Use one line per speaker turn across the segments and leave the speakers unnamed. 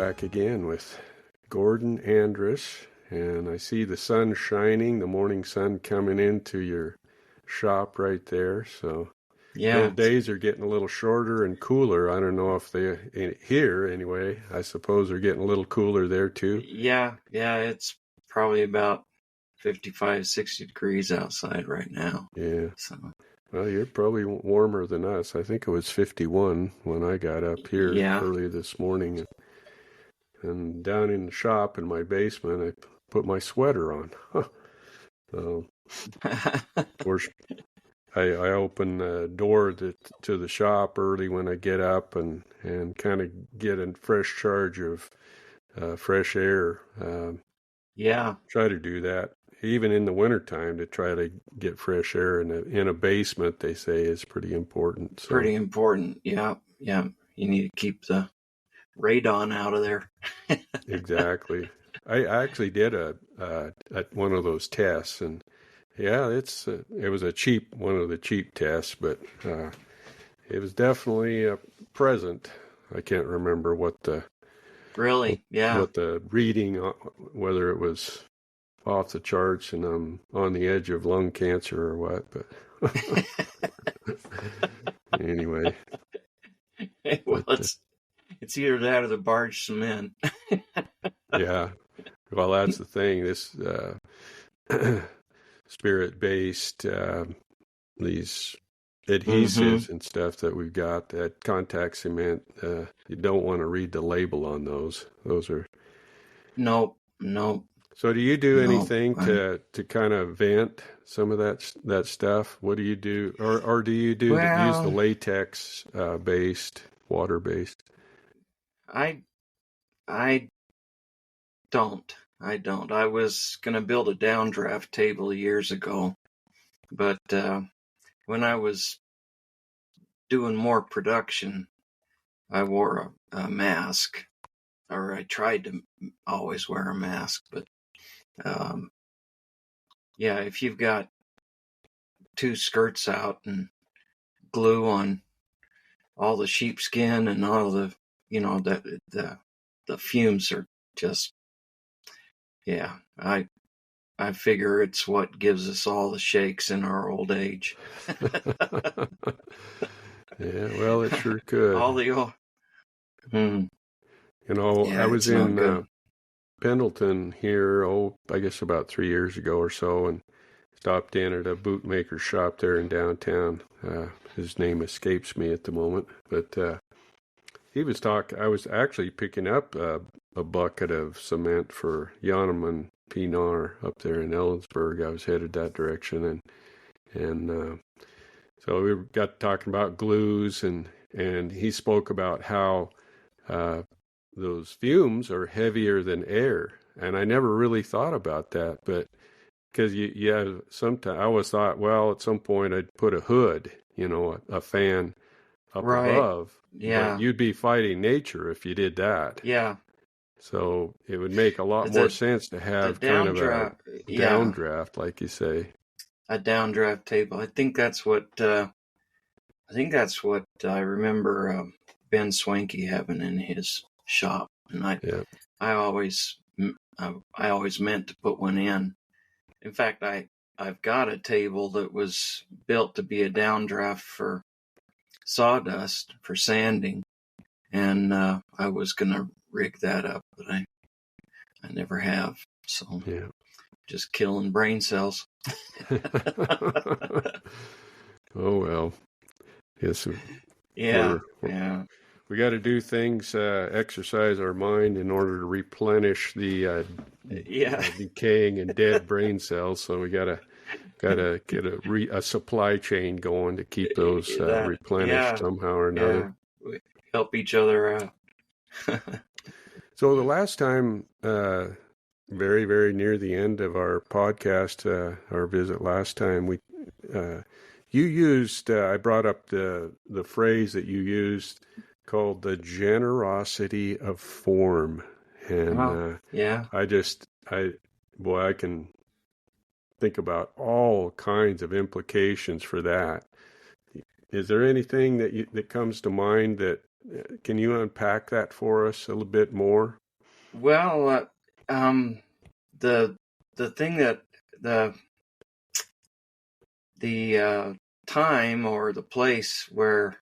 back again with Gordon Andrus, and I see the sun shining, the morning sun coming into your shop right there. So
Yeah,
days are getting a little shorter and cooler. I don't know if they here anyway. I suppose they're getting a little cooler there too.
yeah, it's probably about 55, 60 degrees outside right now.
Yeah.
So,
Well, you're probably warmer than us. I think it was 51 when I got up here
yeah.
early this morning. And down in the shop in my basement, I put my sweater on. So, of course, I open the door to the shop early when I get up and kind of get a fresh charge of fresh air.
Yeah,
Try to do that even in the wintertime to try to get fresh air in a basement, they say is pretty important. So.
pretty important. Yeah. You need to keep the radon out of there.
Exactly. I actually did one of those tests, and yeah, it was one of the cheap tests, but it was definitely present. I can't remember what the reading, whether it was off the charts and I'm on the edge of lung cancer or what, but anyway.
Well, it's either that or the barge cement.
Yeah. Well, that's the thing. This spirit-based these adhesives and stuff that we've got, that contact cement, you don't want to read the label on those. Those are
Nope.
So do you do anything to kind of vent some of that stuff? What do you do, or do you use the latex based, water based?
I don't. I was gonna build a downdraft table years ago, but when I was doing more production, I wore a mask, or I tried to always wear a mask. But yeah, if you've got two skirts out and glue on all the sheepskin and all the, the fumes are just, yeah, I figure it's what gives us all the shakes in our old age.
Yeah, well, it sure could.
All the old.
I was in Pendleton here, I guess about 3 years ago or so, and stopped in at a bootmaker shop there in downtown. His name escapes me at the moment, but he was I was actually picking up a bucket of cement for Yaneman Pinar up there in Ellensburg. I was headed that direction, and so we got talking about glues, and he spoke about how those fumes are heavier than air, and I never really thought about that, but because sometimes I always thought, well, at some point I'd put a hood, a fan up above.
Yeah.
But you'd be fighting nature if you did that.
Yeah.
So it would make a lot more sense to have kind of a downdraft, like you say.
A downdraft table. I think that's what I remember Ben Swanky having in his shop, and I always meant to put one in. In fact, I've got a table that was built to be a downdraft for sawdust for sanding, and I was gonna rig that up, but I never have. So just killing brain cells.
Oh well. Yes.
Yeah.
We got to do things, exercise our mind in order to replenish the decaying and dead brain cells. So we got to get a supply chain going to keep those replenished somehow or another.
Yeah. We help each other out.
So the last time, very, very near the end of our podcast, our visit last time, you used, I brought up the phrase that you used called the generosity of form. And I can think about all kinds of implications for that. Is there anything that comes to mind can you unpack that for us a little bit more?
Well, the thing that the time or the place where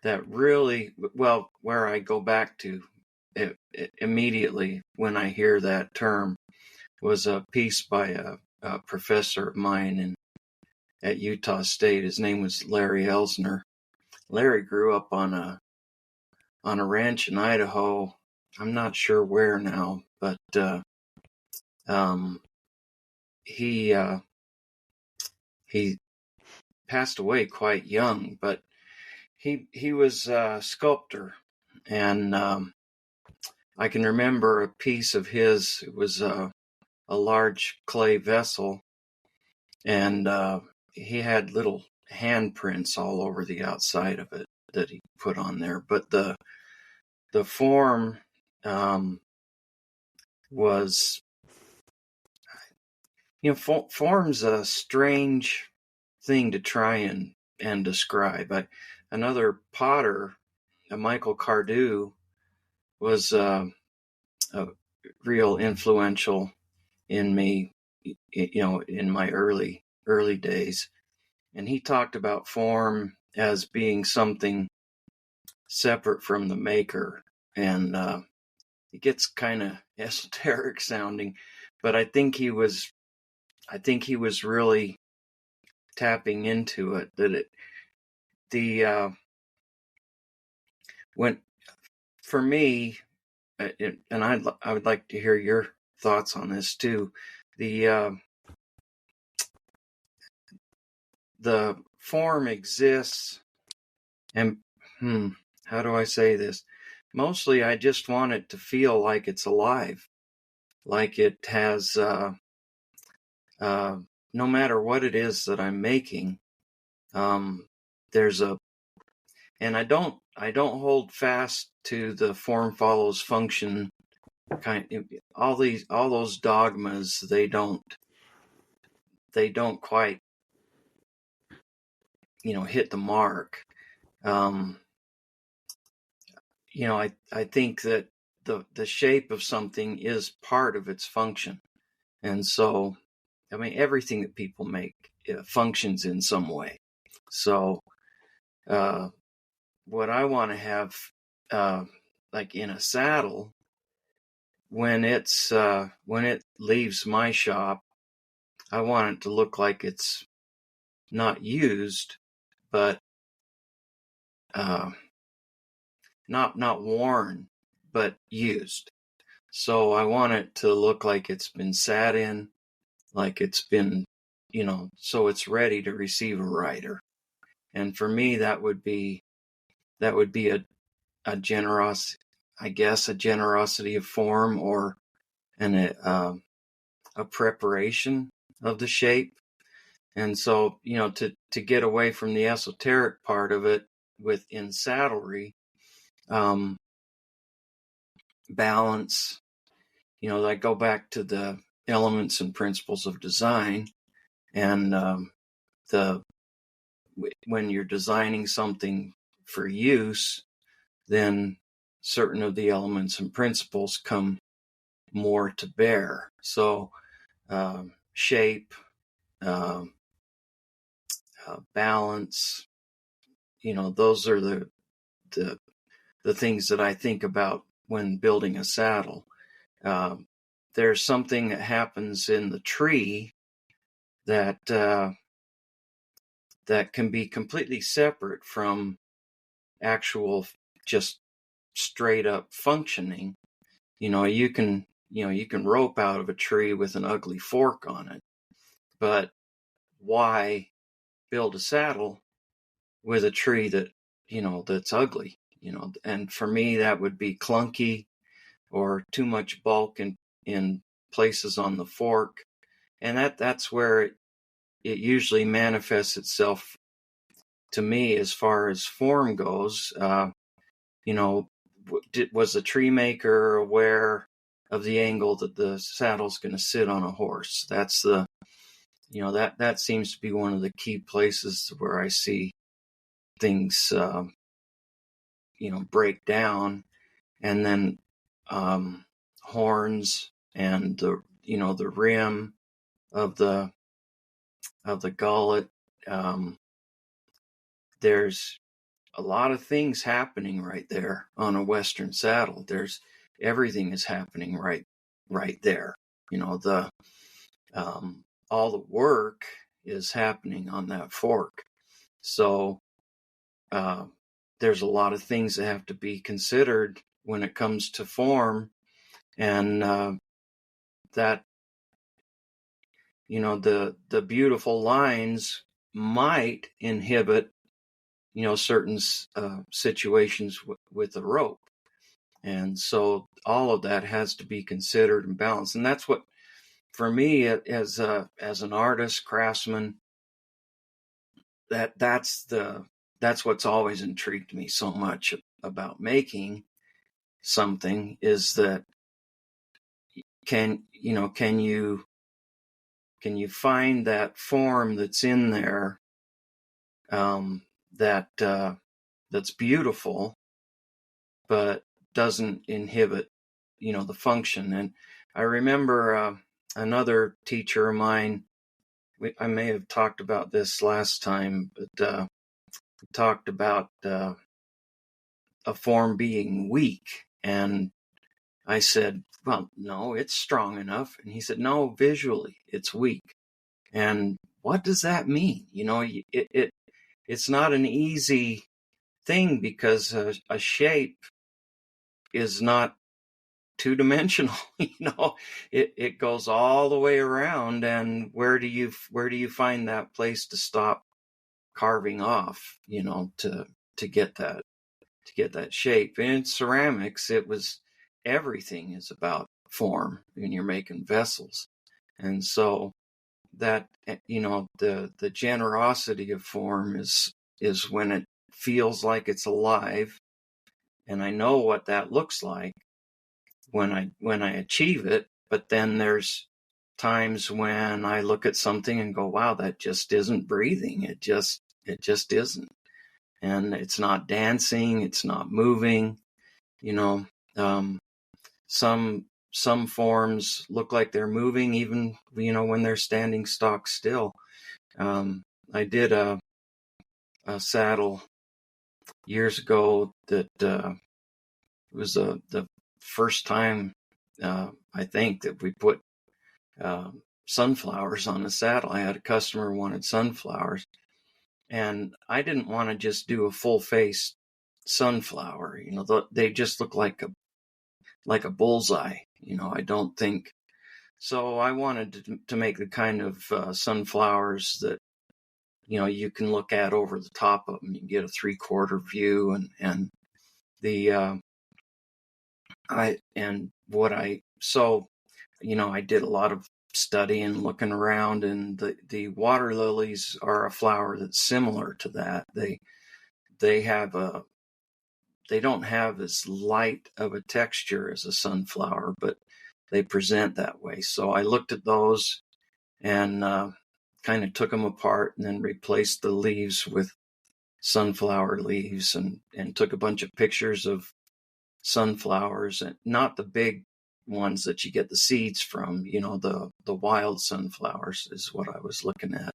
that really, well, where I go back to immediately when I hear that term was a piece by a professor of mine at Utah State. His name was Larry Elsner. Larry grew up on a ranch in Idaho. I'm not sure where now, but he passed away quite young. But he was a sculptor, and I can remember a piece of his. It was a large clay vessel, and he had little handprints all over the outside of it that he put on there. But the form was, form's a strange thing to try and describe. Another potter, Michael Cardew, was a real influential in me, in my early days. And he talked about form as being something separate from the maker. And it gets kind of esoteric sounding, but I think he was really tapping into it. When, for me, and I would like to hear your thoughts on this too. The form exists, and how do I say this? Mostly, I just want it to feel like it's alive, like it has. No matter what it is that I'm making, there's and I don't hold fast to the form follows function all those dogmas. They don't quite hit the mark. I think that the shape of something is part of its function, and so everything that people make functions in some way. So what I want to have, like in a saddle, when it leaves my shop, I want it to look like it's not used, but not worn, but used. So I want it to look like it's been sat in, like it's been, so it's ready to receive a rider. And for me, that would be a generosity, I guess, a generosity of form, or a preparation of the shape. And so, to get away from the esoteric part of it within saddlery, balance, I go back to the elements and principles of design, and when you're designing something for use, then certain of the elements and principles come more to bear. So shape, balance, those are the things that I think about when building a saddle. There's something that happens in the tree that can be completely separate from actual just straight up functioning. You can rope out of a tree with an ugly fork on it, but why build a saddle with a tree that that's ugly? And for me, that would be clunky or too much bulk in places on the fork, and that's where it usually manifests itself to me as far as form goes. Was the tree maker aware of the angle that the saddle's going to sit on a horse? That's that seems to be one of the key places where I see things break down. And then horns and the rim of the gullet. There's a lot of things happening right there on a Western saddle. Everything is happening right there. All the work is happening on that fork. So there's a lot of things that have to be considered when it comes to form, and that the beautiful lines might inhibit certain situations with the rope. And so all of that has to be considered and balanced. And that's what, for me, as an artist, craftsman, that's what's always intrigued me so much about making something, is that can you find that form that's in there, that's beautiful, but doesn't inhibit the function. And I remember another teacher of mine, I may have talked about this last time, but talked about a form being weak, and I said, well, no, it's strong enough. And he said, no, visually it's weak. And what does that mean? It's not an easy thing, because a shape is not two-dimensional. It goes all the way around, and where do you find that place to stop carving off, to get that shape? And in ceramics, everything is about form when you're making vessels. And so that, the generosity of form is when it feels like it's alive, and I know what that looks like when I achieve it. But then there's times when I look at something and go, wow, that just isn't breathing. It just isn't. And it's not dancing, it's not moving. Some forms look like they're moving, even when they're standing stock still. I did a saddle years ago that was the first time, I think, that we put sunflowers on the saddle. I had a customer who wanted sunflowers, and I didn't want to just do a full face sunflower. They just look like a bullseye. I don't think so. I wanted to make the kind of sunflowers that you can look at over the top of them. You can get a 3/4 view, and I did a lot of studying, looking around, and the water lilies are a flower that's similar to that. They don't have as light of a texture as a sunflower, but they present that way. So I looked at those and kind of took them apart, and then replaced the leaves with sunflower leaves, and took a bunch of pictures of sunflowers, and not the big ones that you get the seeds from. The wild sunflowers is what I was looking at.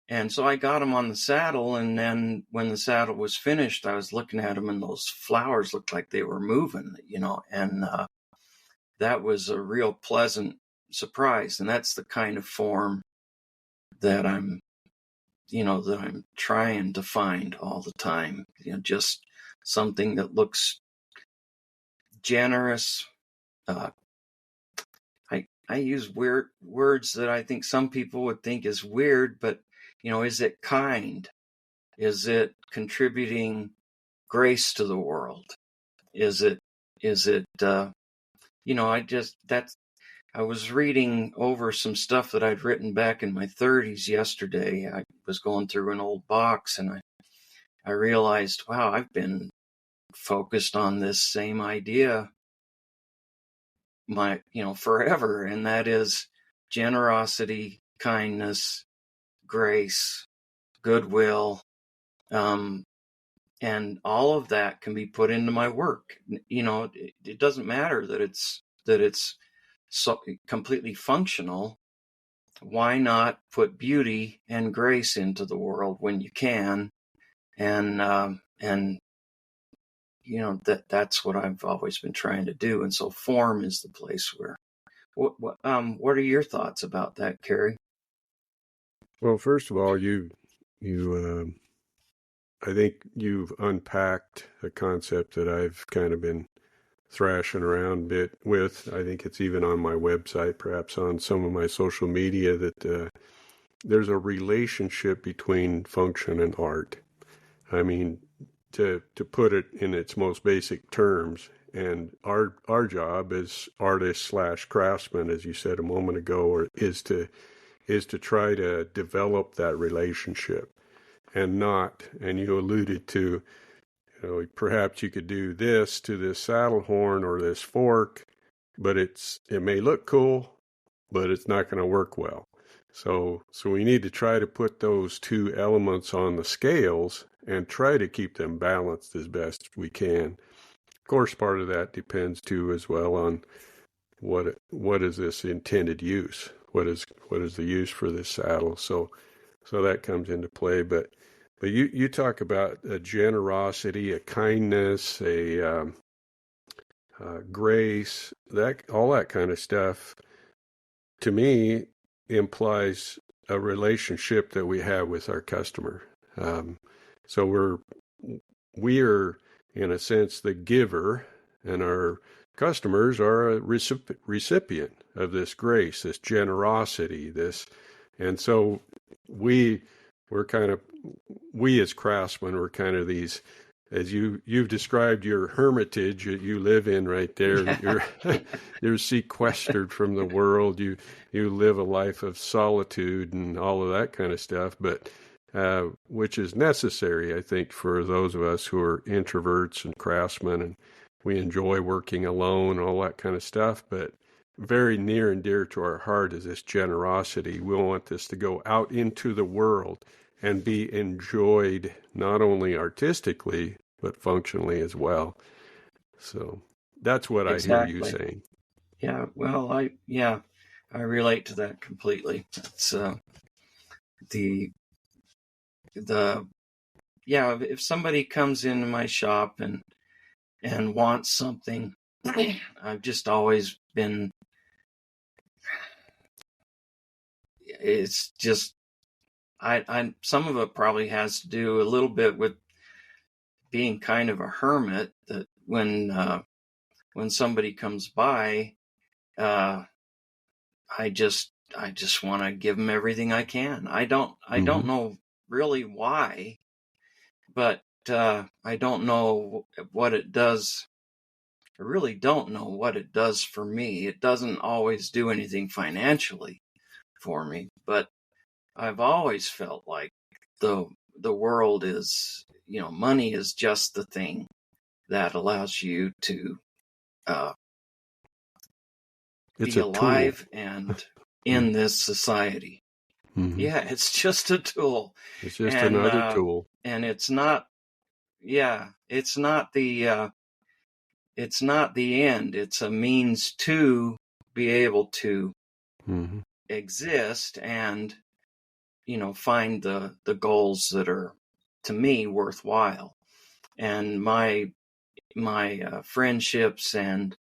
And so I got them on the saddle, and then when the saddle was finished, I was looking at them, and those flowers looked like they were moving, and that was a real pleasant surprise. And that's the kind of form that I'm trying to find all the time. Just something that looks generous. I use weird words that I think some people would think is weird, but is it kind? Is it contributing grace to the world? Is it I was reading over some stuff that I'd written back in my 30s yesterday. I was going through an old box, and I realized, wow, I've been focused on this same idea forever, and that is generosity, kindness, grace, goodwill, and all of that can be put into my work. It doesn't matter that it's that it's so completely functional, why not put beauty and grace into the world when you can? And that's what I've always been trying to do. And so form is the place where. What are your thoughts about that, Kerry?
Well, first of all, I think you've unpacked a concept that I've kind of been thrashing around a bit with. I think it's even on my website, perhaps on some of my social media, that there's a relationship between function and art. I mean, to put it in its most basic terms, and our job as artists slash craftsmen, as you said a moment ago, is to try to develop that relationship, and you alluded to, perhaps you could do this to this saddle horn or this fork, but it may look cool, but it's not going to work well. So we need to try to put those two elements on the scales and try to keep them balanced as best we can. Of course, part of that depends too as well on what is this intended use? What is the use for this saddle? So that comes into play. But you talk about a generosity, a kindness, a grace, that all that kind of stuff, to me, implies a relationship that we have with our customer. So we're in a sense the giver, and our customers are a recipient of this grace, this generosity, and so we as craftsmen, we're kind of these, as you've described your hermitage that you live in right there.
Yeah.
You're sequestered from the world. You live a life of solitude and all of that kind of stuff, but which is necessary, I think, for those of us who are introverts and craftsmen, and we enjoy working alone and all that kind of stuff. But very near and dear to our heart is this generosity. We want this to go out into the world and be enjoyed not only artistically, but functionally as well. So that's what
Exactly.
I hear you saying.
Yeah, well, I relate to that completely. It's if somebody comes into my shop and wants something, I've just always been, it's just, I some of it probably has to do a little bit with being kind of a hermit, that when somebody comes by, I just want to give them everything I can. I don't know really why, but I don't know what it does. I really don't know what it does for me. It doesn't always do anything financially for me, but I've always felt like the world is, money is just the thing that allows you to
It's
be
a
alive
tool.
and in this society.
Mm-hmm.
Yeah, it's just a tool.
It's just
And
another tool.
and it's not it's not the end. It's a means to be able to exist and find the goals that are, to me, worthwhile. And my friendships and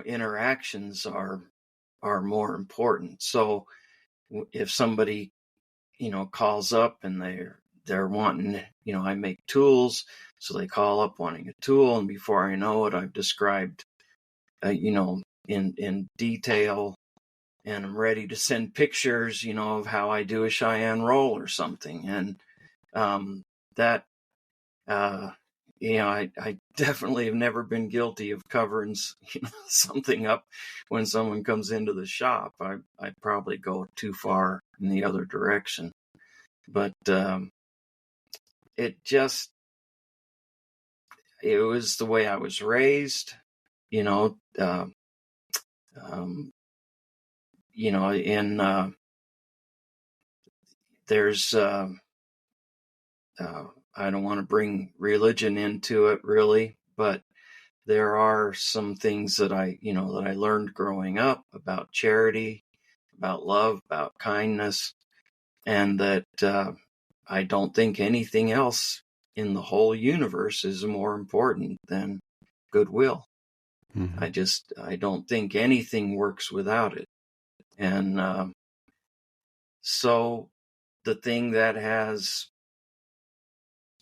interactions are more important. So if somebody calls up and they're wanting, I make tools, so they call up wanting a tool, and before I know it, I've described in detail, and I'm ready to send pictures, of how I do a Cheyenne roll or something. And that I definitely have never been guilty of covering something up when someone comes into the shop. I probably go too far in the other direction, but it was the way I was raised, there's I don't want to bring religion into it really, but there are some things that I learned growing up about charity, about love, about kindness, and that I don't think anything else in the whole universe is more important than goodwill.
Mm-hmm.
I don't think anything works without it. And so the thing that has,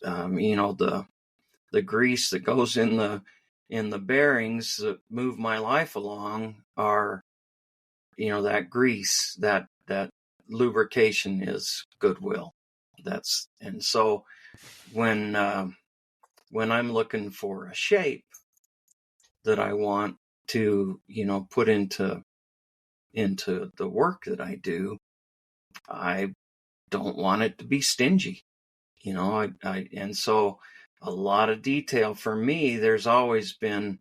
the grease that goes in the bearings that move my life along are, that grease, that lubrication is goodwill. And so when I'm looking for a shape that I want to, put into the work that I do, I don't want it to be stingy. And so a lot of detail for me, there's always been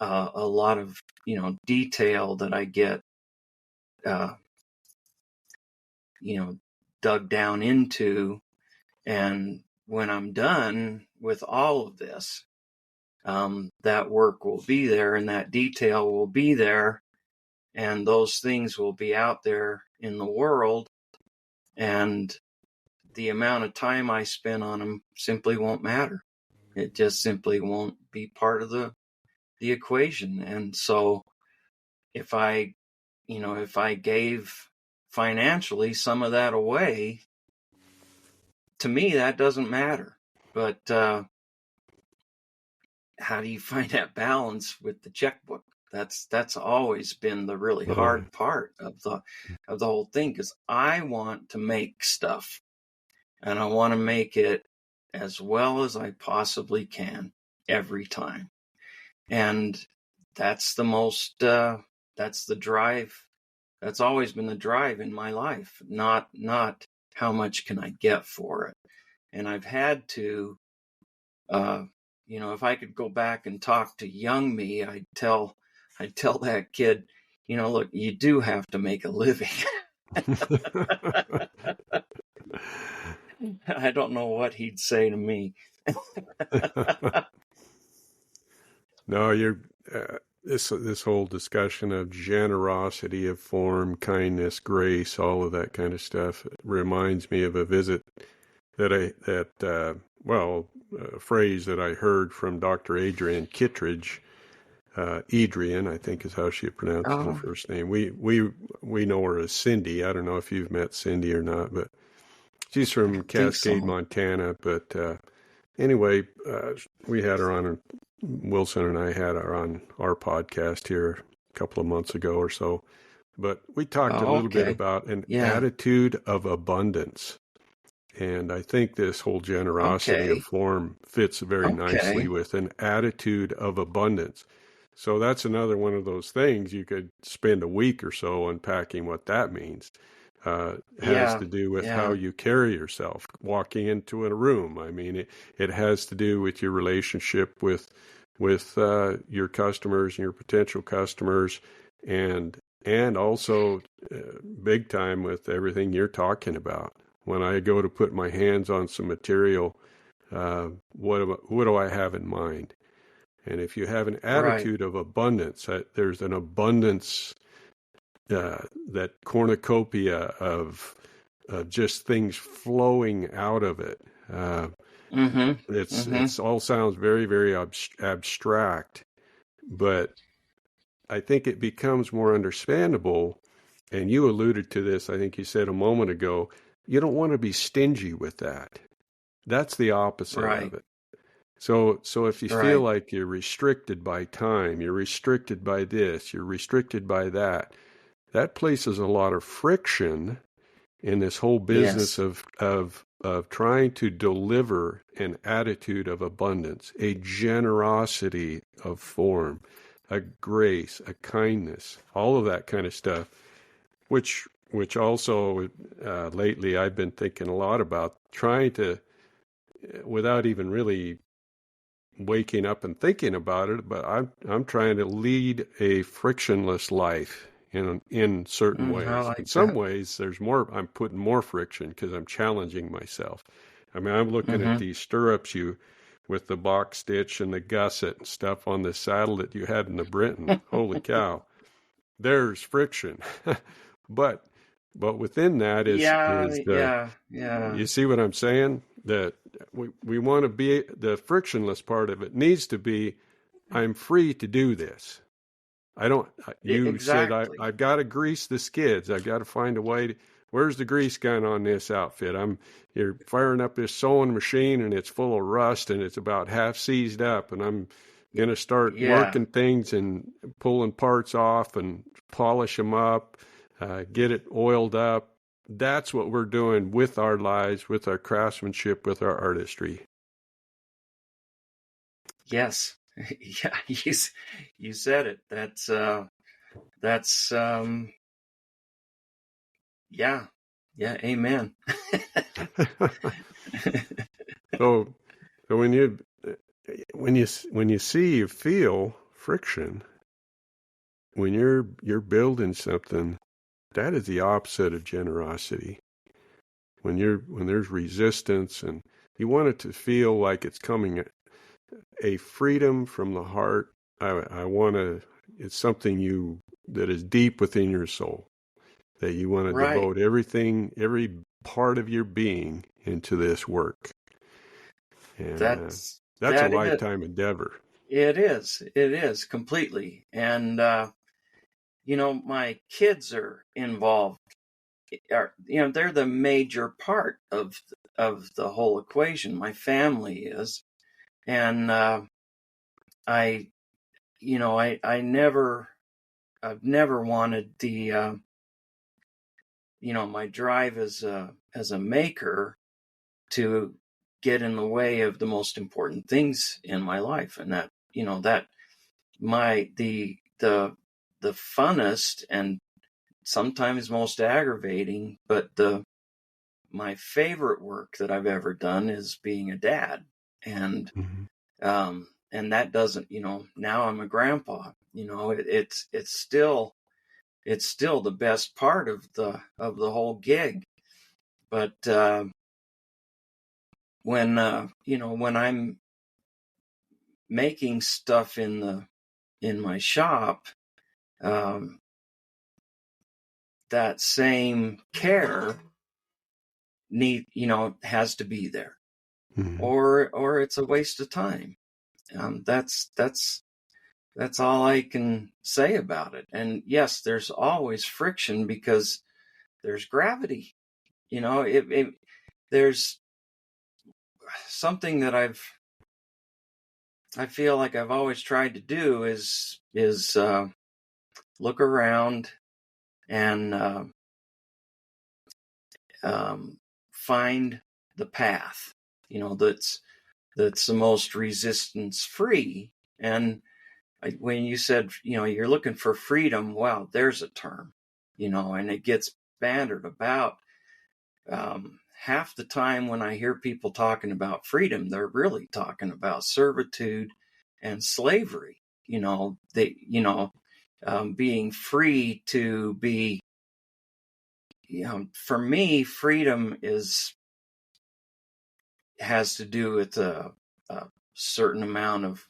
a lot of, detail that I get, dug down into. And when I'm done with all of this, that work will be there and that detail will be there. And those things will be out there in the world. And the amount of time I spend on them simply won't matter. It just simply won't be part of the equation. And so if I gave financially some of that away, to me, that doesn't matter. But how do you find that balance with the checkbook? That's always been the really hard part of the whole thing, because I want to make stuff and I want to make it as well as I possibly can every time. And that's that's the drive. That's always been the drive in my life, not how much can I get for it. And I've had to, if I could go back and talk to young me, I'd tell that kid, look, you do have to make a living. I don't know what he'd say to me.
No, you're this whole discussion of generosity of form, kindness, grace, all of that kind of stuff reminds me of a visit a phrase that I heard from Dr. Adrian Kittredge. Adrian, I think is how she pronounces her first name. We know her as Cindy. I don't know if you've met Cindy or not, but she's from Cascade, Montana. But anyway, we had her on. Wilson and I had her on our podcast here a couple of months ago or so. But we talked a little bit about an attitude of abundance. And I think this whole generosity of form fits very nicely with an attitude of abundance. So that's another one of those things you could spend a week or so unpacking what that means. Has to do with how you carry yourself walking into a room. I mean, it has to do with your relationship with your customers and your potential customers, and also big time with everything you're talking about. When I go to put my hands on some material, what do I have in mind? And if you have an attitude of abundance, there's an abundance, that cornucopia of just things flowing out of it. It's all sounds very, very abstract, but I think it becomes more understandable. And you alluded to this, I think you said a moment ago, you don't want to be stingy with that. That's the opposite of it. So if you feel like you're restricted by time, you're restricted by this, you're restricted by that, that places a lot of friction in this whole business of trying to deliver an attitude of abundance, a generosity of form, a grace, a kindness, all of that kind of stuff, which also lately I've been thinking a lot about trying to, without even really waking up and thinking about it, but I'm trying to lead a frictionless life in certain ways. In some ways, there's more. I'm putting more friction because I'm challenging myself. I mean, I'm looking at these stirrups you with the box stitch and the gusset and stuff on the saddle that you had in the Britain. Holy cow. There's friction. but within that is
yeah.
you see what I'm saying? That we want to be, the frictionless part of it needs to be, I'm free to do this. I don't, you said,
Exactly.
I've got to grease the skids. I've got to find a way to, where's the grease gun on this outfit? You're firing up this sewing machine and it's full of rust and it's about half seized up, and I'm going to start
Yeah.
working things and pulling parts off and polish them up, get it oiled up. That's what we're doing with our lives, with our craftsmanship, with our artistry.
Yes. Yeah, you said it. That's yeah. Yeah, amen.
So when you see, you feel friction, when you're building something, that is the opposite of generosity. When there's resistance, and you want it to feel like it's coming, a freedom from the heart. I want to, it's something that is deep within your soul, that you want to
Right.
devote every part of your being into this work. And that's a lifetime endeavor.
It is completely. And my kids are involved. They're the major part of the whole equation. My family is, and I've never wanted the my drive as a maker to get in the way of the most important things in my life, and that the funnest and sometimes most aggravating, but my favorite work that I've ever done is being a dad, and and that doesn't, now I'm a grandpa. It's still the best part of the whole gig. But when I'm making stuff in my shop, that same care has to be there, or it's a waste of time. That's all I can say about it. And yes, there's always friction because there's gravity. There's something that I feel like I've always tried to do is look around and find the path, that's the most resistance free. And when you said, you're looking for freedom, wow, there's a term, and it gets bantered about. Half the time when I hear people talking about freedom, they're really talking about servitude and slavery. Being free to be, for me, freedom has to do with a certain amount of,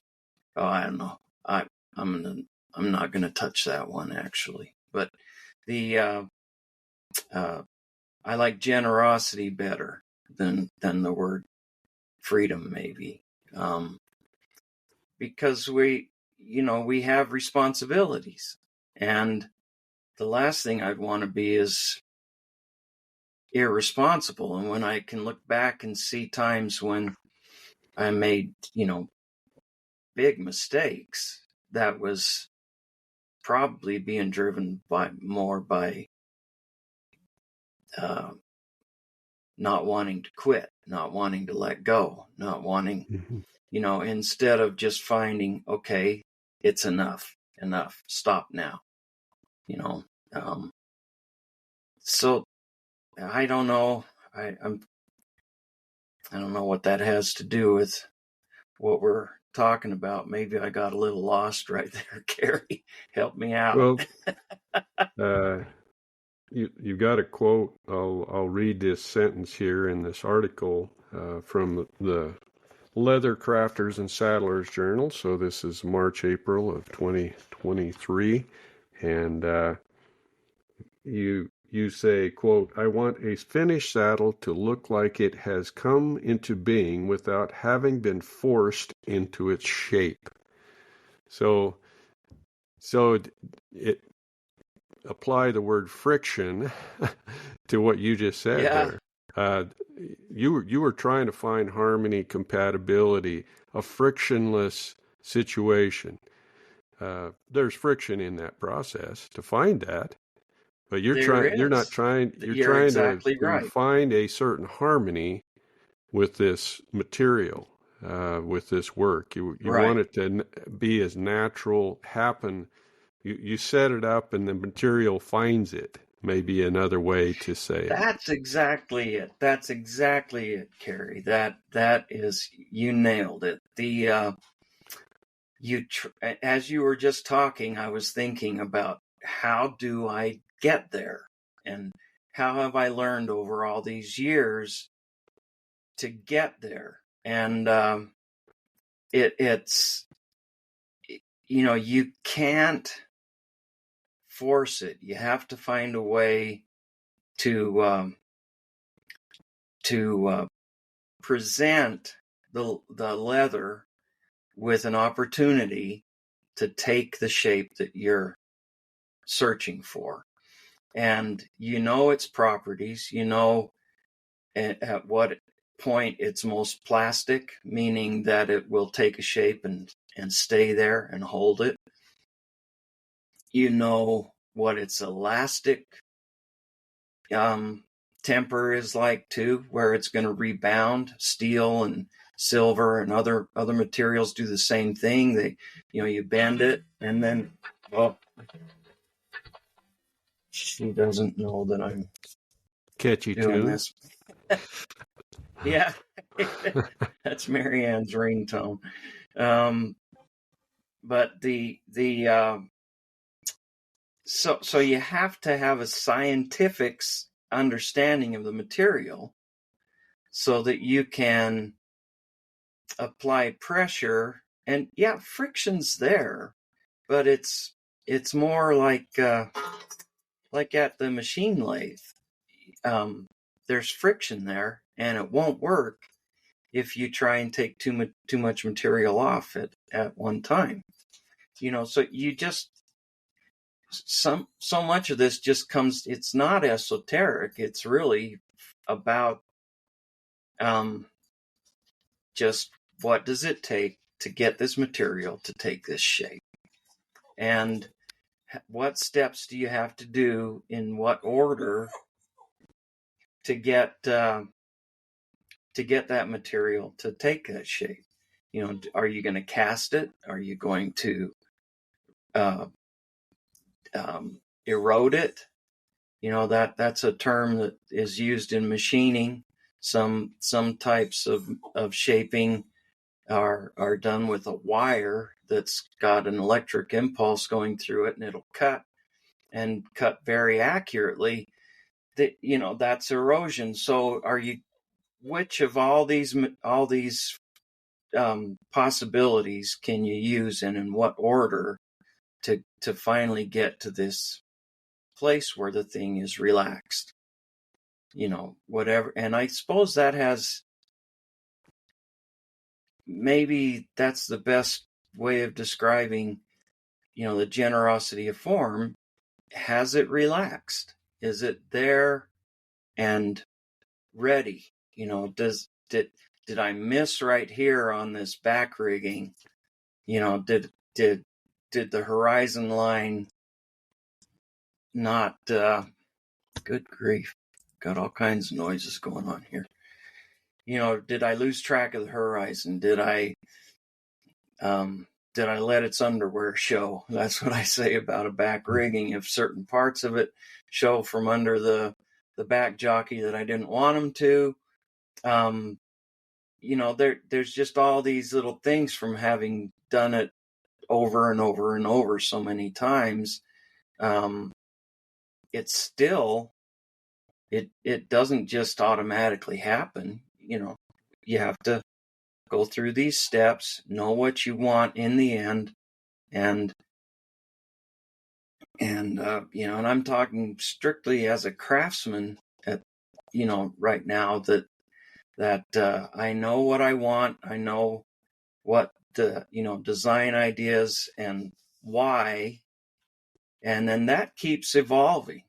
I don't know. I'm not going to touch that one, actually. But I like generosity better than the word freedom, maybe, because we have responsibilities, and the last thing I'd want to be is irresponsible. And when I can look back and see times when I made big mistakes, that was probably being driven more by not wanting to quit, not wanting to let go, not wanting, instead of just finding, okay, it's enough, stop now, so I don't know. I don't know what that has to do with what we're talking about. Maybe I got a little lost right there. Carrie, help me out.
Well, you got a quote. I'll read this sentence here in this article from the Leather Crafters and Saddlers Journal. So this is March, April of 2023. And you say, quote, "I want a finished saddle to look like it has come into being without having been forced into its shape." So it apply the word friction to what you just said there. You were trying to find harmony, compatibility, a frictionless situation. There's friction in that process to find that, but you're trying
exactly
to
right.
find a certain harmony with this material, with this work. You want it to be as natural, happen. You set it up and the material finds it, maybe another way to say it.
That's exactly it. That's exactly it, Carrie. That is, you nailed it. As you were just talking, I was thinking about how do I get there? And how have I learned over all these years to get there? And it's, you can't force it. You have to find a way to present the leather with an opportunity to take the shape that you're searching for. And its properties, at what point it's most plastic, meaning that it will take a shape and stay there and hold it. What its elastic temper is like too, where it's going to rebound. Steel and silver and other materials do the same thing. You bend it and then, she doesn't know that I'm
catchy
doing
tune.
this. Yeah, that's Marianne's ringtone. But so you have to have a scientific understanding of the material so that you can apply pressure. And friction's there, but it's more like at the machine lathe. There's friction there, and it won't work if you try and take too much material off at one time. So you just so much of this just comes. It's not esoteric. It's really about just what does it take to get this material to take this shape, and what steps do you have to do in what order to get that material to take that shape. Are you going to cast it? Are you going to erode it? That's a term that is used in machining. Some types of shaping are done with a wire that's got an electric impulse going through it, and it'll cut very accurately. That's erosion. So which of all these possibilities can you use, and in what order to finally get to this place where the thing is relaxed? Whatever. And I suppose that maybe that's the best way of describing, the generosity of form. Has it relaxed? Is it there and ready? Did I miss right here on this back rigging? Did the horizon line not, good grief, got all kinds of noises going on here. Did I lose track of the horizon? Did I let its underwear show? That's what I say about a back rigging. If certain parts of it show from under the back jockey that I didn't want them to, there's just all these little things from having done it over and over and over so many times. It's still, it doesn't just automatically happen. You have to go through these steps, know what you want in the end, and I'm talking strictly as a craftsman at, right now, that I know what I want. I know what the, design ideas and why, and then that keeps evolving.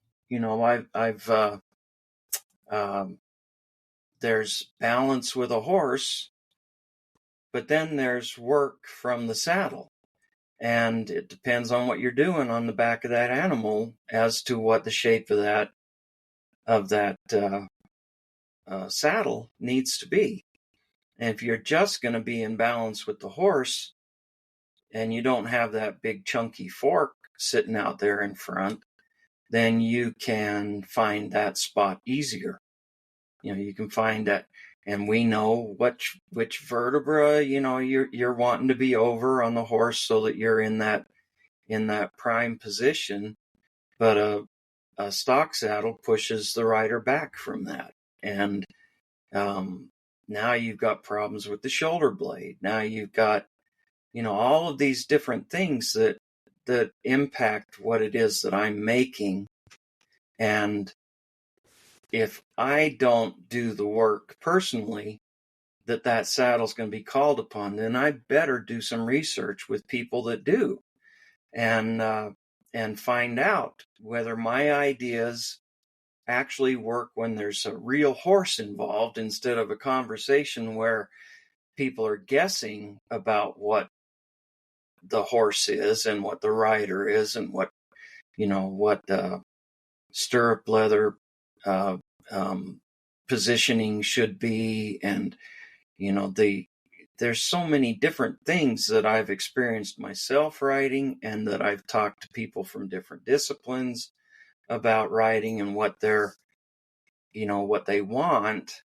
There's balance with a horse, but then there's work from the saddle. And it depends on what you're doing on the back of that animal as to what the shape of that saddle needs to be. And if you're just going to be in balance with the horse and you don't have that big chunky fork sitting out there in front, then you can find that spot easier. You can find that, and we know which vertebra you're wanting to be over on the horse so that you're in that prime position. But a stock saddle pushes the rider back from that, and now you've got problems with the shoulder blade. Now you've got all of these different things that impact what it is that I'm making. And if I don't do the work personally, that saddle's going to be called upon, then I better do some research with people that do, and find out whether my ideas actually work when there's a real horse involved, instead of a conversation where people are guessing about what the horse is and what the rider is and what stirrup leather positioning should be. And there's so many different things that I've experienced myself riding, and that I've talked to people from different disciplines about riding and what they're what they want.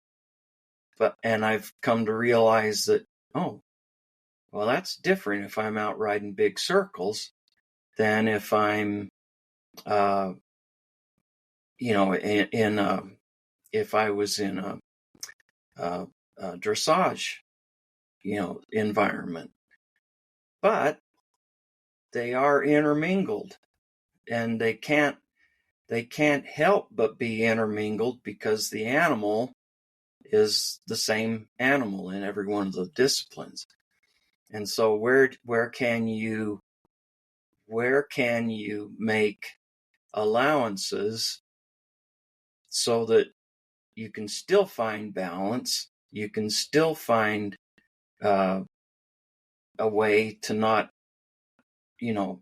And I've come to realize that, oh, well, that's different if I'm out riding big circles than if I'm if I was in a dressage environment. But they are intermingled, and they can't help but be intermingled, because the animal is the same animal in every one of the disciplines. And so where can you make allowances so that you can still find balance, you can still find a way to not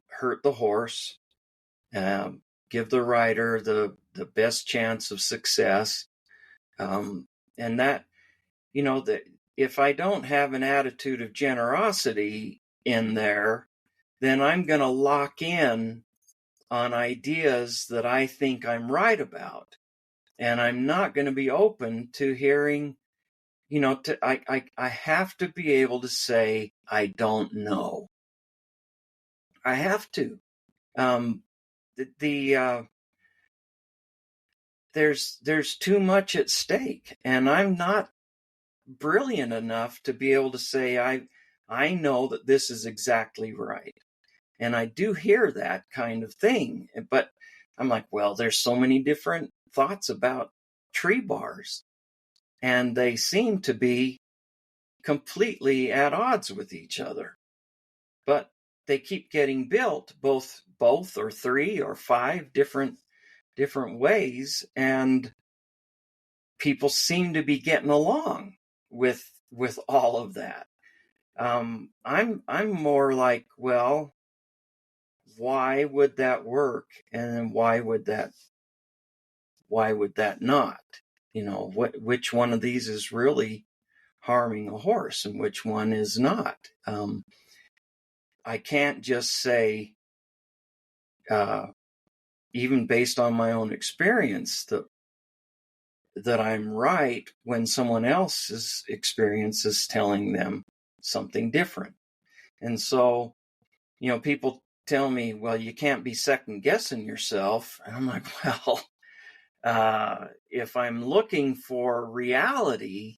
hurt the horse, give the rider the best chance of success, and that that if I don't have an attitude of generosity in there, then I'm going to lock in on ideas that I think I'm right about, and I'm not going to be open to hearing. I have to be able to say I don't know. I have to. There's too much at stake, and I'm not brilliant enough to be able to say I know that this is exactly right. And I do hear that kind of thing, but I'm like, well, there's so many different thoughts about tree bars, and they seem to be completely at odds with each other. But they keep getting built both or 3 or 5 different ways, and people seem to be getting along with all of that. I'm more like, well, why would that work, and why would that not? Which one of these is really harming a horse and which one is not? I can't just say, even based on my own experience, that I'm right when someone else's experience is telling them something different. And so, people tell me, well, you can't be second guessing yourself. And I'm like, well, if I'm looking for reality,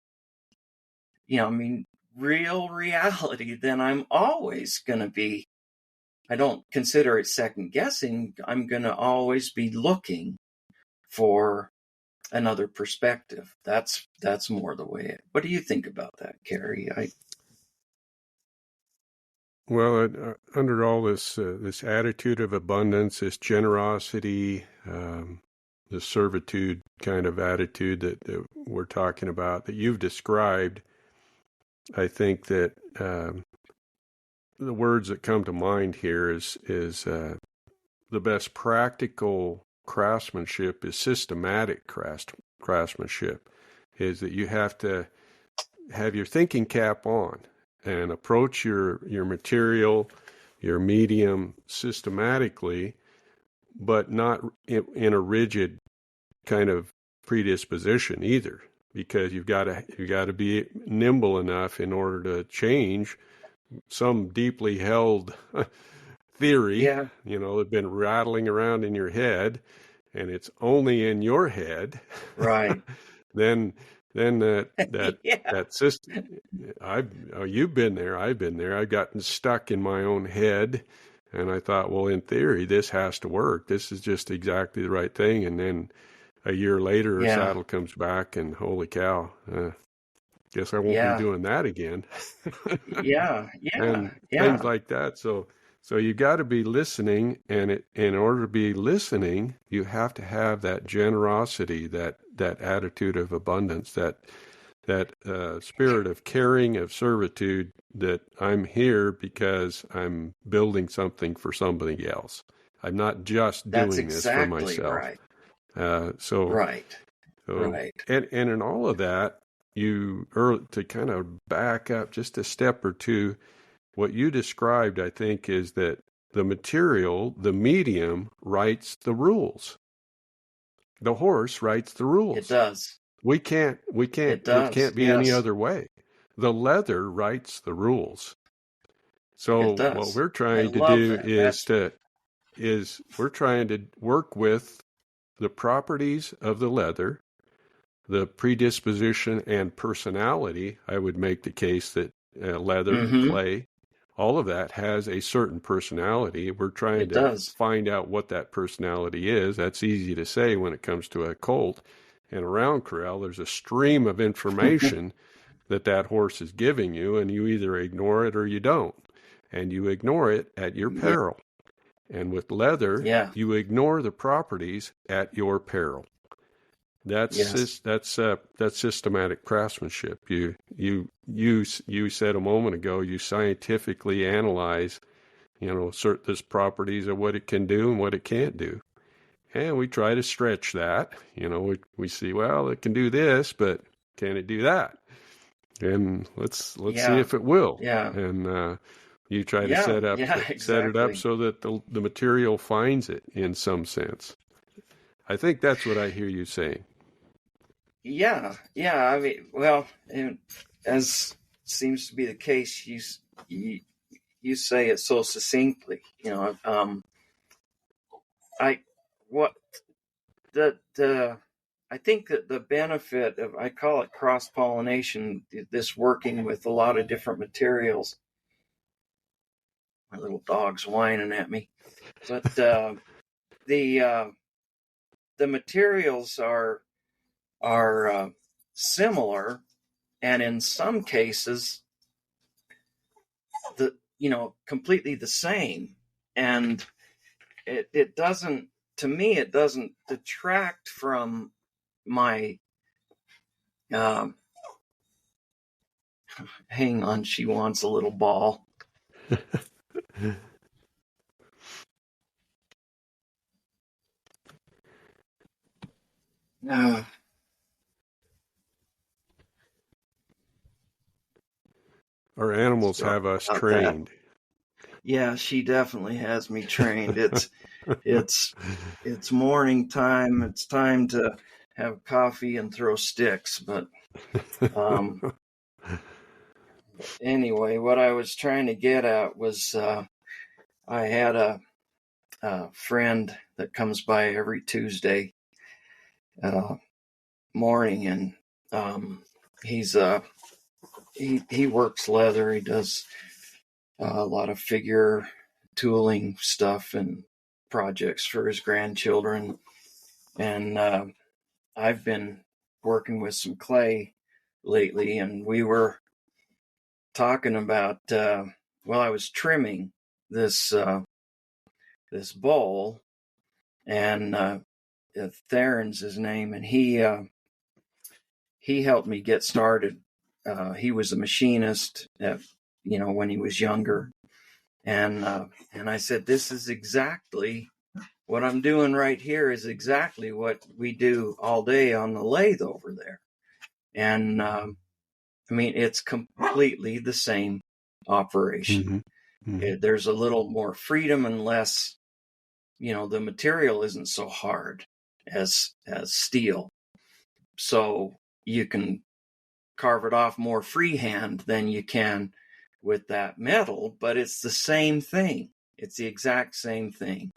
real reality, then I'm always going to be, I don't consider it second guessing. I'm going to always be looking for another perspective. That's more the way. What do you think about that, Carrie?
Well, under all this this attitude of abundance, this generosity, the servitude kind of attitude that we're talking about, that you've described, I think that the words that come to mind here is the best practical craftsmanship is systematic craftsmanship, is that you have to have your thinking cap on and approach your material, your medium systematically, but not in a rigid kind of predisposition either, because you've got to be nimble enough in order to change some deeply held theory, that's been rattling around in your head, and it's only in your head,
right?
then that
Yeah.
that system, you've been there, I've been there. I've gotten stuck in my own head, and I thought, well, in theory, this has to work. This is just exactly the right thing. And then a year later, a saddle comes back, and holy cow, guess I won't be doing that again. And things like that. So you got to be listening, and in order to be listening, you have to have that generosity, that attitude of abundance, that spirit of caring, of servitude, that I'm here because I'm building something for somebody else. I'm not just doing this for myself.
Right.
And in all of that, to kind of back up just a step or two, what you described, I think, is that the material, the medium, writes the rules. The horse writes the rules.
It does.
It can't be any other way. The leather writes the rules. So what we're trying to do is we're trying to work with the properties of the leather, the predisposition and personality. I would make the case that leather, clay, all of that has a certain personality. We're trying to find out what that personality is. That's easy to say when it comes to a colt. And around corral, there's a stream of information that horse is giving you, and you either ignore it or you don't. And you ignore it at your peril. And with leather, you ignore the properties at your peril. That's systematic craftsmanship. You said a moment ago, you scientifically analyze, certain properties of what it can do and what it can't do. And we try to stretch that. We see, well, it can do this, but can it do that? And let's see if it will.
Yeah.
And you try to set it up so that the material finds it in some sense. I think that's what I hear you saying.
Yeah. I mean, well, as seems to be the case, you say it so succinctly. I think that the benefit of, I call it cross-pollination, this working with a lot of different materials. My little dog's whining at me, but the materials are similar, and in some cases, completely the same, and it doesn't, to me, it doesn't detract from my. Hang on, she wants a little ball.
Our animals have us trained.
That. Yeah, she definitely has me trained. It's morning time. It's time to have coffee and throw sticks. But anyway, what I was trying to get at was I had a friend that comes by every Tuesday morning, and he's he works leather. He does a lot of figure tooling stuff and projects for his grandchildren. And I've been working with some clay lately, and we were talking about, I was trimming this this bowl, and Theron's his name, and he helped me get started. He was a machinist, when he was younger, and I said, "This is exactly what I'm doing right here. Is exactly what we do all day on the lathe over there." And it's completely the same operation. There's a little more freedom and less, the material isn't so hard as steel. So you can carve it off more freehand than you can with that metal, but it's the same thing. It's the exact same thing.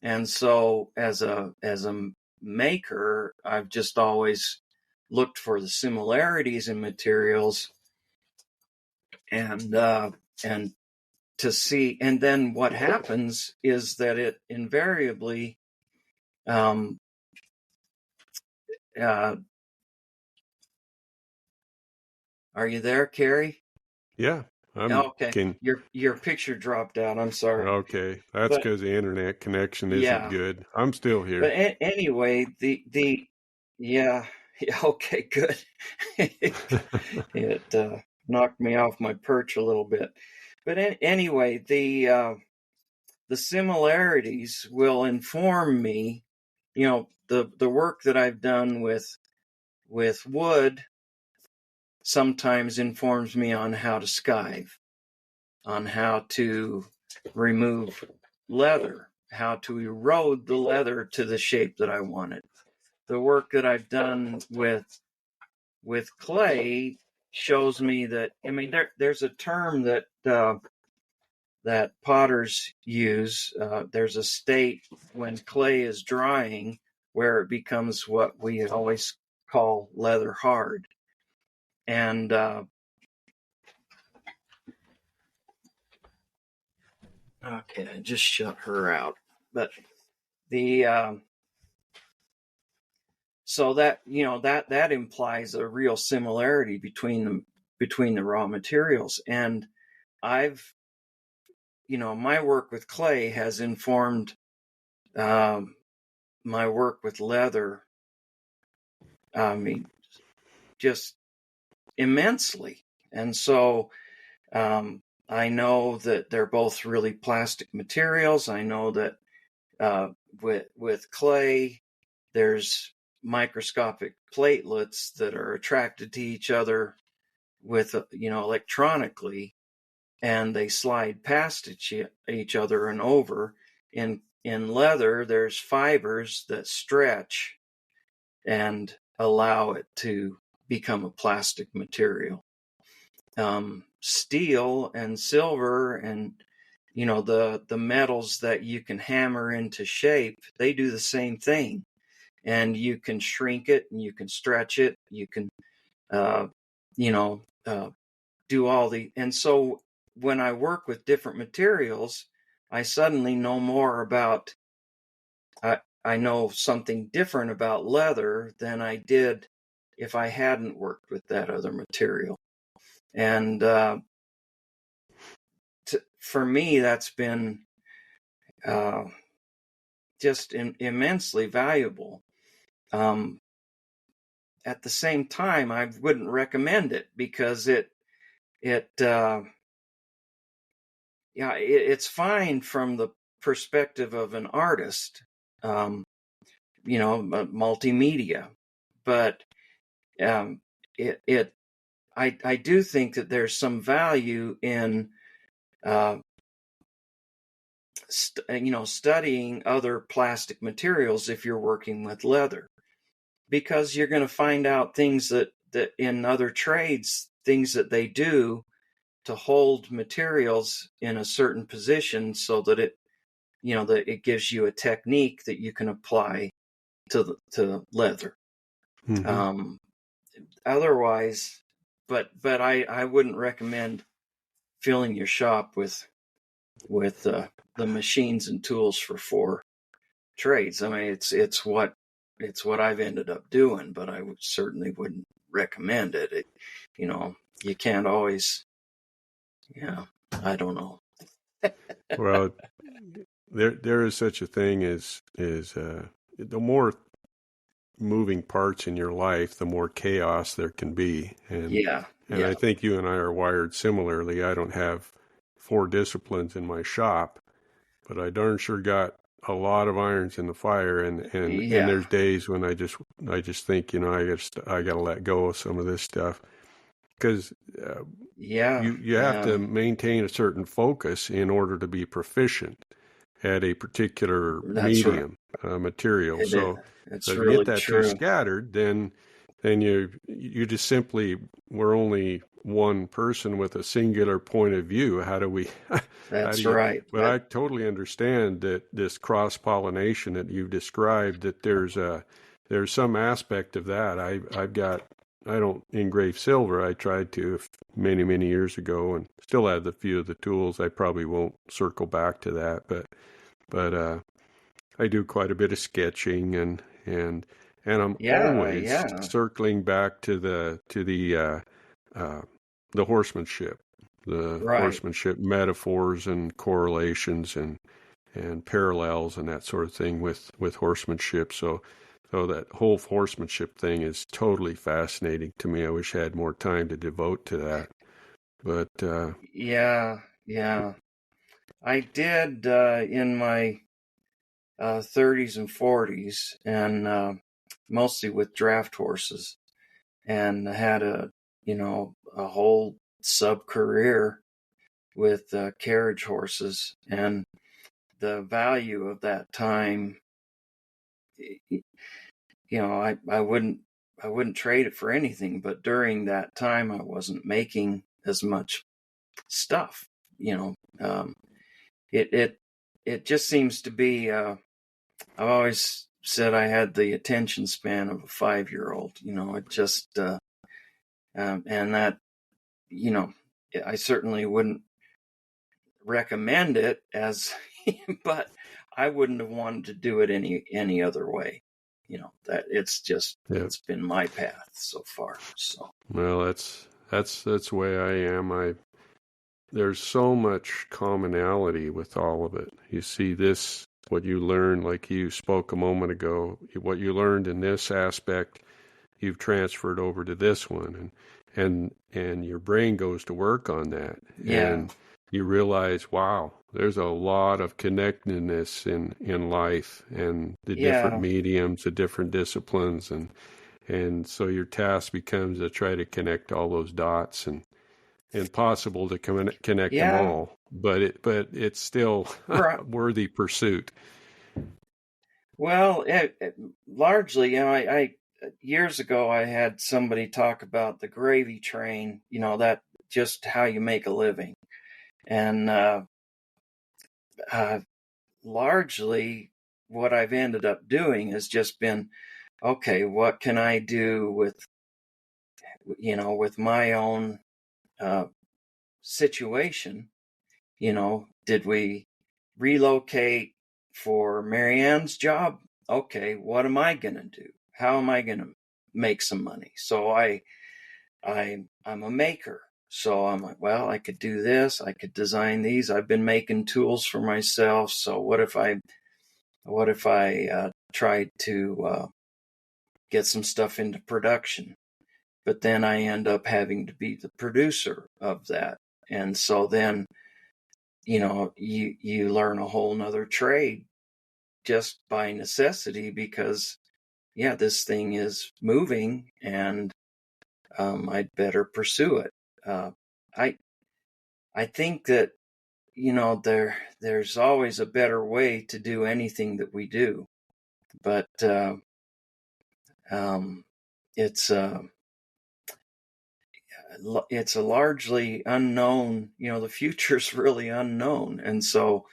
And so as a maker, I've just always looked for the similarities in materials and to see, and then what happens is that it invariably are you there, Carrie?
Yeah.
Okay. Your picture dropped out. I'm sorry.
Okay. That's because the internet connection isn't good. I'm still here.
But anyway, yeah. Okay, good. It knocked me off my perch a little bit. But anyway, the similarities will inform me, the work that I've done with wood sometimes informs me on how to skive, on how to remove leather, how to erode the leather to the shape that I wanted. The work that I've done with clay shows me that, there's a term that that potters use. There's a state when clay is drying where it becomes what we always call leather hard. And okay, I just shut her out. But the so that that implies a real similarity between the raw materials. And I've my work with clay has informed my work with leather. Just immensely. And so I know that they're both really plastic materials. I know that with clay, there's microscopic platelets that are attracted to each other with electronically, and they slide past each other and over. In leather, there's fibers that stretch and allow it to become a plastic material. Steel and silver and the metals that you can hammer into shape, they do the same thing. And you can shrink it and you can stretch it. You can do all the, and so when I work with different materials, I suddenly know more about, I know something different about leather than I did if I hadn't worked with that other material. And for me, that's been just immensely valuable. At the same time, I wouldn't recommend it because it's fine from the perspective of an artist, multimedia, but I do think that there's some value in studying other plastic materials if you're working with leather, because you're going to find out things that in other trades, things that they do to hold materials in a certain position so that it gives you a technique that you can apply to leather. Otherwise, but I wouldn't recommend filling your shop with the machines and tools for 4 trades. I mean, it's what I've ended up doing, but I certainly wouldn't recommend it. You can't always. Yeah, I don't know.
Well, there is such a thing as the more moving parts in your life, the more chaos there can be. And I think you and I are wired similarly. I don't have 4 disciplines in my shop, but I darn sure got a lot of irons in the fire. And there's days when I just think, I got to let go of some of this stuff, because you have to maintain a certain focus in order to be proficient at a particular medium, material. So if you get that too scattered, then you just simply, we're only one person with a singular point of view. How do we?
That's right.
But I totally understand that this cross-pollination that you've described, that there's some aspect of that. I don't engrave silver. I tried to many, many years ago, and still have a few of the tools. I probably won't circle back to that, but I do quite a bit of sketching, and I'm always circling back to the horsemanship, horsemanship metaphors and correlations and parallels and that sort of thing with horsemanship. So that whole horsemanship thing is totally fascinating to me. I wish I had more time to devote to that. But
I did in my 30s and 40s, and mostly with draft horses, and had a whole sub career with carriage horses, and the value of that time, I wouldn't trade it for anything. But during that time, I wasn't making as much stuff. It just seems to be. I've always said I had the attention span of a 5-year-old. It just and that I certainly wouldn't recommend it as, but I wouldn't have wanted to do it any other way. That it's been my path so far. So
well, that's the way I am. There's so much commonality with all of it. You see this, what you learned, like you spoke a moment ago, what you learned in this aspect, you've transferred over to this one, and your brain goes to work on that. And you realize, wow, there's a lot of connectedness in life, and the different mediums, the different disciplines, and so your task becomes to try to connect all those dots, and impossible to connect them all, but it's still a worthy pursuit.
Well, largely, I years ago I had somebody talk about the gravy train, that just how you make a living, and largely what I've ended up doing has just been, okay, what can I do with my own situation? Did we relocate for Marianne's job? Okay, what am I going to do? How am I going to make some money? So I'm a maker. So I'm like, well, I could do this. I could design these. I've been making tools for myself. So what if I tried to get some stuff into production? But then I end up having to be the producer of that. And so then, you learn a whole nother trade just by necessity, because this thing is moving, and I'd better pursue it. I think that there's always a better way to do anything that we do, but it's a largely unknown. The future's really unknown, and so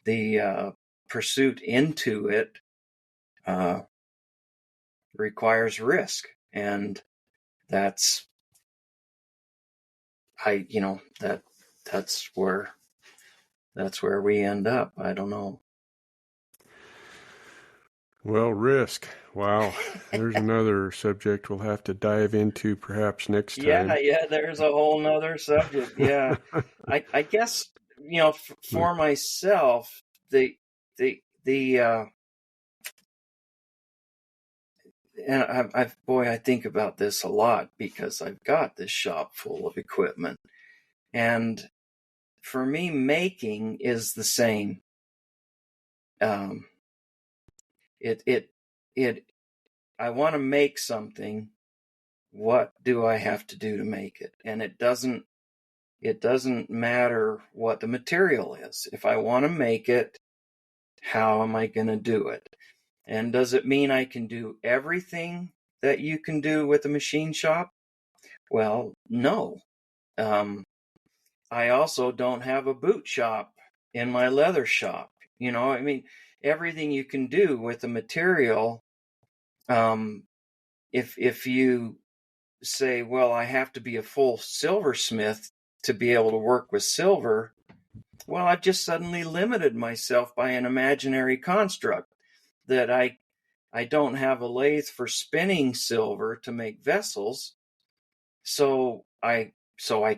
the pursuit into it requires risk, and that's that's where we end up. I don't know.
Well, risk. Wow. There's another subject we'll have to dive into perhaps next time.
Yeah, there's a whole nother subject. Yeah. I guess, for myself, the and I think about this a lot because I've got this shop full of equipment, and for me, making is the same. It it it. I want to make something. What do I have to do to make it? And it doesn't matter what the material is. If I want to make it, how am I going to do it? And does it mean I can do everything that you can do with a machine shop? Well, no. I also don't have a boot shop in my leather shop. Everything you can do with a material, if you say, well, I have to be a full silversmith to be able to work with silver, well, I've just suddenly limited myself by an imaginary construct that I don't have a lathe for spinning silver to make vessels, so I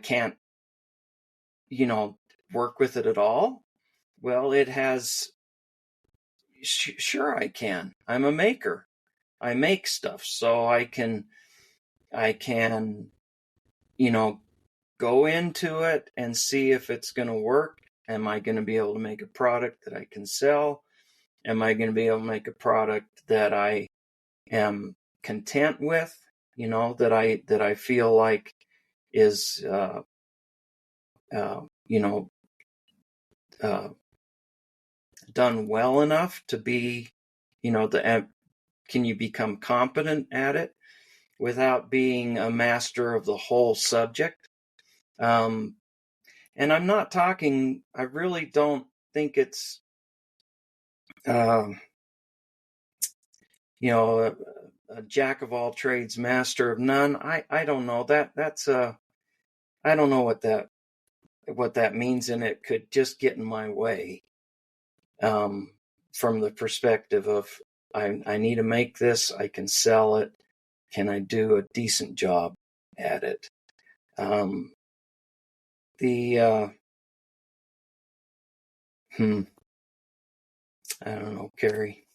can't, work with it at all. Well, it has. Sure, I can. I'm a maker. I make stuff, so I can, go into it and see if it's going to work. Am I going to be able to make a product that I can sell? Am I going to be able to make a product that I am content with? That I feel like is, done well enough to be, can you become competent at it without being a master of the whole subject? And I'm not talking, I really don't think it's, a jack of all trades, master of none. I don't know that's I don't know what that means, and it could just get in my way. From the perspective of, I need to make this, I can sell it, can I do a decent job at it? I don't know, Kerry.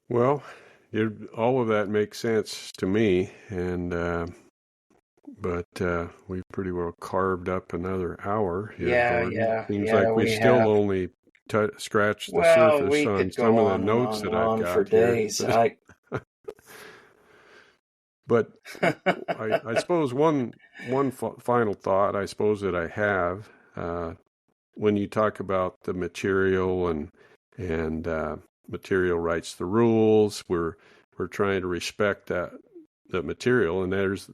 Well, all of that makes sense to me, but we've pretty well carved up another hour here, Gordon. Seems like we still only scratched the surface on some of the notes that I've got
for
here.
Days.
But I suppose one final thought, I suppose, that I have, when you talk about the material and material writes the rules, we're trying to respect the material, and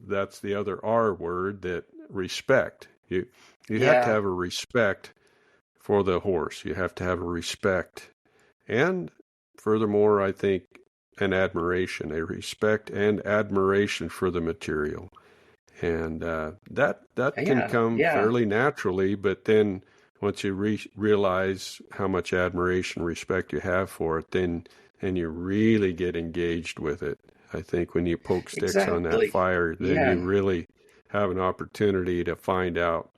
that's the other R word, that respect. You have to have a respect for the horse. You have to have a respect, and furthermore, I think, an admiration, a respect and admiration for the material. And that can come fairly naturally, but then once you realize how much admiration, respect you have for it, then you really get engaged with it. I think when you poke sticks on that fire, then you really have an opportunity to find out,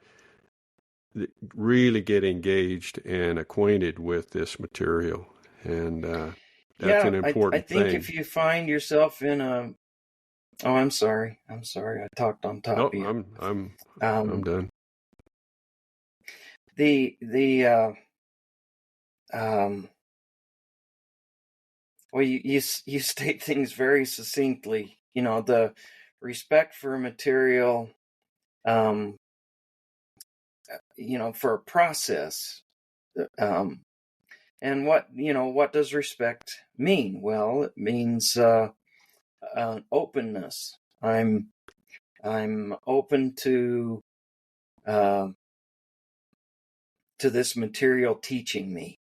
really get engaged and acquainted with this material. And that's an important thing.
I think if you find yourself in a... Oh, I'm sorry. I talked on top of you.
I'm done.
Well, you state things very succinctly. The respect for material, for a process. And what does respect mean? Well, it means openness. I'm open to this material teaching me,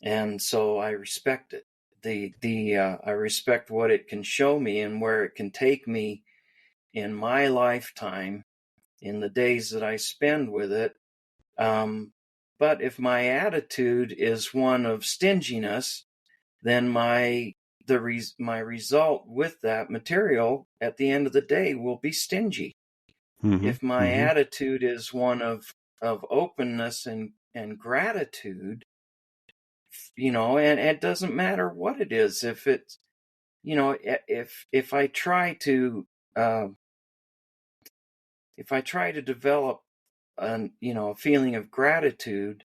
and so I respect it. I respect what it can show me and where it can take me in my lifetime, in the days that I spend with it. But if my attitude is one of stinginess, then my result with that material at the end of the day will be stingy. If my attitude is one of openness and gratitude, and it doesn't matter what it is. If it's, if I try to develop a feeling of gratitude,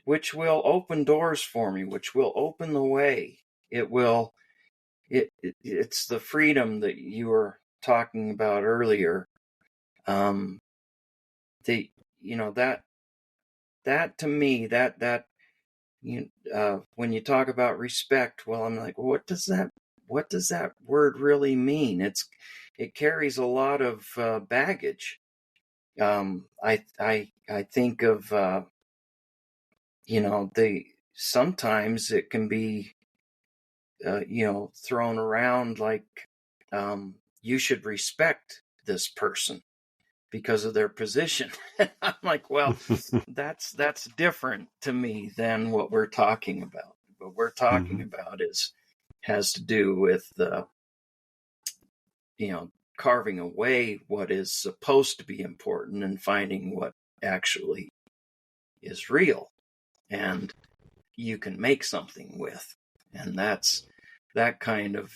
which will open doors for me, which will open the way. It's the freedom that you were talking about earlier. That to me, when you talk about respect, well, I'm like, what does that word really mean? It carries a lot of baggage. I think of sometimes it can be thrown around like you should respect this person because of their position. I'm like, well, that's different to me than what we're talking about. What we're talking about has to do with carving away what is supposed to be important and finding what actually is real and you can make something with. And that's that kind of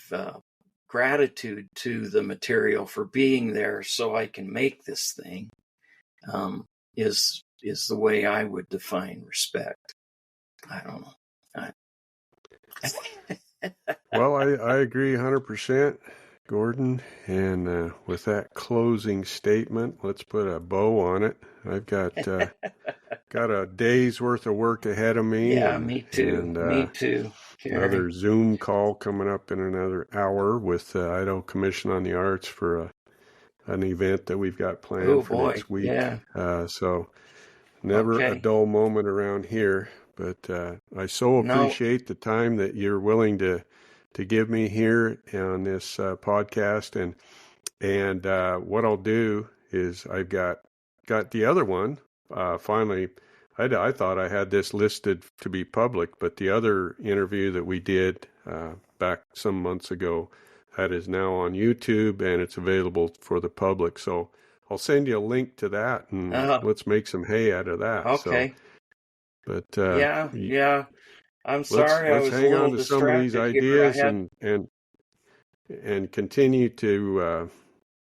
gratitude to the material for being there so I can make this thing is the way I would define respect. I don't know.
Well, I agree 100%, Gordon. And with that closing statement, let's put a bow on it. I've got a day's worth of work ahead of me.
Yeah, me too. Me too. Carrie.
Another Zoom call coming up in another hour with Idaho Commission on the Arts for an event that we've got planned for next week.
Yeah.
So never a dull moment around here. But I so appreciate the time that you're willing to give me here on this podcast. And what I'll do is I've got the other one finally. I thought I had this listed to be public, but the other interview that we did back some months ago, that is now on YouTube and it's available for the public. So I'll send you a link to that and let's make some hay out of that.
Okay.
So, but
yeah. I'm sorry.
Let's hang on to some of these ideas and continue to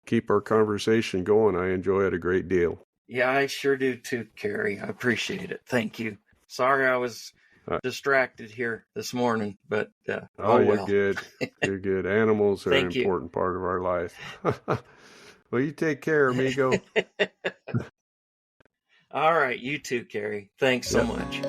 keep our conversation going. I enjoy it a great deal.
Yeah, I sure do too, Carrie. I appreciate it. Thank you. Sorry I was distracted here this morning, but
you're good. You're good. Animals are an important part of our life. Well, you take care, amigo.
All right, you too, Carrie. Thanks so much.